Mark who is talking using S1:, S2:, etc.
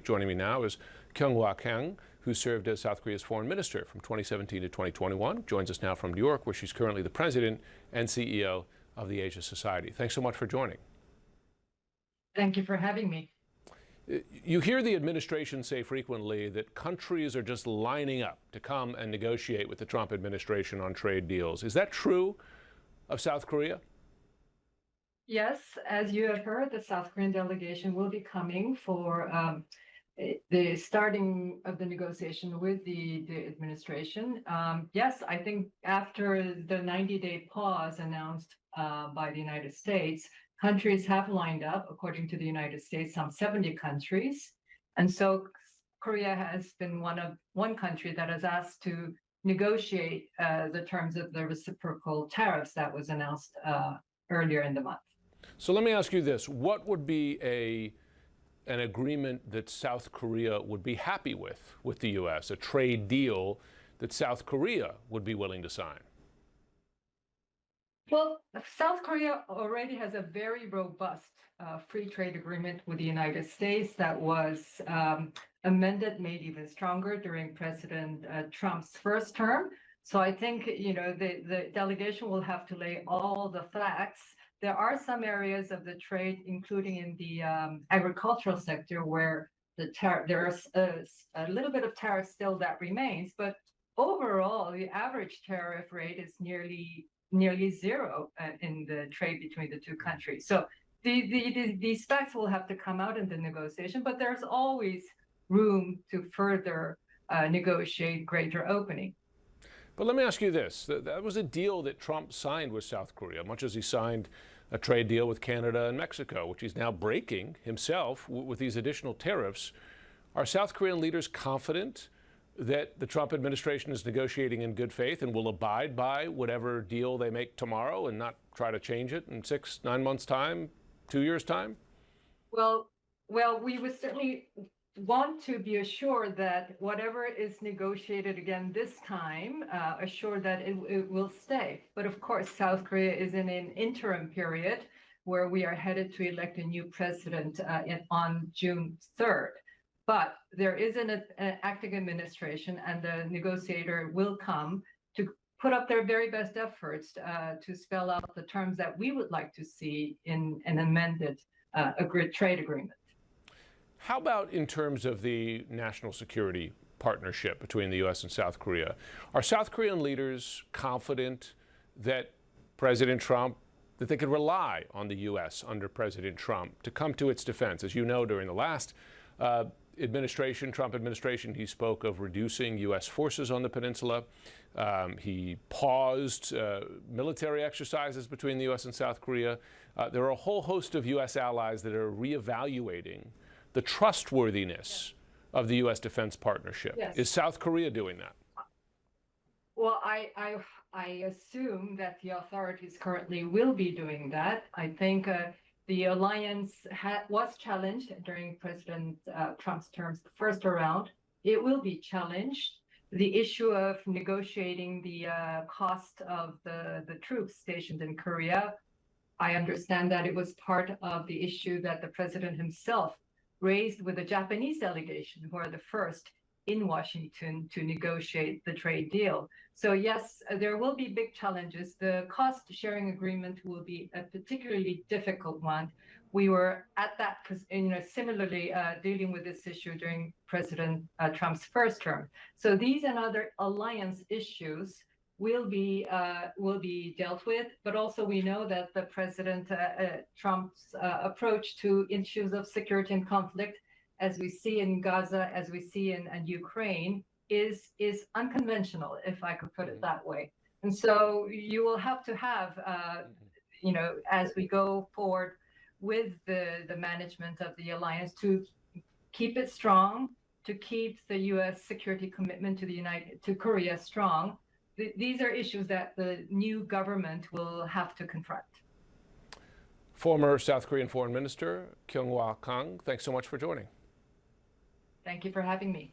S1: Joining me now is Kyung-wha Kang, who served as South Korea's foreign minister from 2017 to 2021. Joins us now from New York, where she's currently the president and CEO of the Asia Society. Thanks so much for joining.
S2: Thank you for having me.
S1: You hear the administration say frequently that countries are just lining up to come and negotiate with the Trump administration on trade deals. Is that true of South Korea?
S2: Yes, as you have heard, the South Korean delegation will be coming for the starting of the negotiation with the administration. Yes, I think after the 90-day pause announced by the United States, countries have lined up, according to the United States, some 70 countries. And so Korea has been one country that has asked to negotiate the terms of the reciprocal tariffs that was announced earlier in the month.
S1: So let me ask you this. What would be an agreement that South Korea would be happy with the U.S., a trade deal that South Korea would be willing to sign?
S2: Well, South Korea already has a very robust free trade agreement with the United States that was amended, made even stronger during President Trump's first term. So I think, the delegation will have to lay all the facts. There are some areas of the trade, including in the agricultural sector, where there's a little bit of tariff still that remains. But overall, the average tariff rate is nearly zero in the trade between the two countries. So these facts will have to come out in the negotiation, but there's always room to further negotiate greater opening.
S1: But let me ask you this. That was a deal that Trump signed with South Korea, much as he signed a trade deal with Canada and Mexico, which he's now breaking himself with these additional tariffs. Are South Korean leaders confident that the Trump administration is negotiating in good faith and will abide by whatever deal they make tomorrow and not try to change it in 6-9 months' time, 2 years' time?
S2: Well, we would certainly want to be assured that whatever is negotiated again this time, assured that it will stay. But of course, South Korea is in an interim period where we are headed to elect a new president on June 3rd. But there is an acting administration, and the negotiator will come to put up their very best efforts to spell out the terms that we would like to see in an amended trade agreement.
S1: How about in terms of the national security partnership between the U.S. and South Korea? Are South Korean leaders confident that President Trump, that they could rely on the U.S. under President Trump to come to its defense? As you know, during the last Trump administration, he spoke of reducing U.S. forces on the peninsula. He paused military exercises between the U.S. and South Korea. There are a whole host of U.S. allies that are reevaluating the trustworthiness of the U.S. defense partnership.
S2: Yes.
S1: Is South Korea doing that?
S2: Well, I assume that the authorities currently will be doing that. I think the alliance was challenged during President Trump's terms the first around. It will be challenged. The issue of negotiating the cost of the troops stationed in Korea, I understand that it was part of the issue that the president himself raised with the Japanese delegation, who are the first in Washington to negotiate the trade deal. So yes, there will be big challenges. The cost sharing agreement will be a particularly difficult one. We were at that, similarly dealing with this issue during President Trump's first term. So these and other alliance issues will be dealt with, but also we know that the President Trump's approach to issues of security and conflict, as we see in Gaza, as we see in Ukraine, is unconventional, if I could put it that way. And so you will have to have, as we go forward with the management of the alliance, to keep it strong, to keep the U.S. security commitment to Korea strong. These are issues that the new government will have to confront.
S1: Former South Korean Foreign Minister Kyung-wha Kang, thanks so much for joining.
S2: Thank you for having me.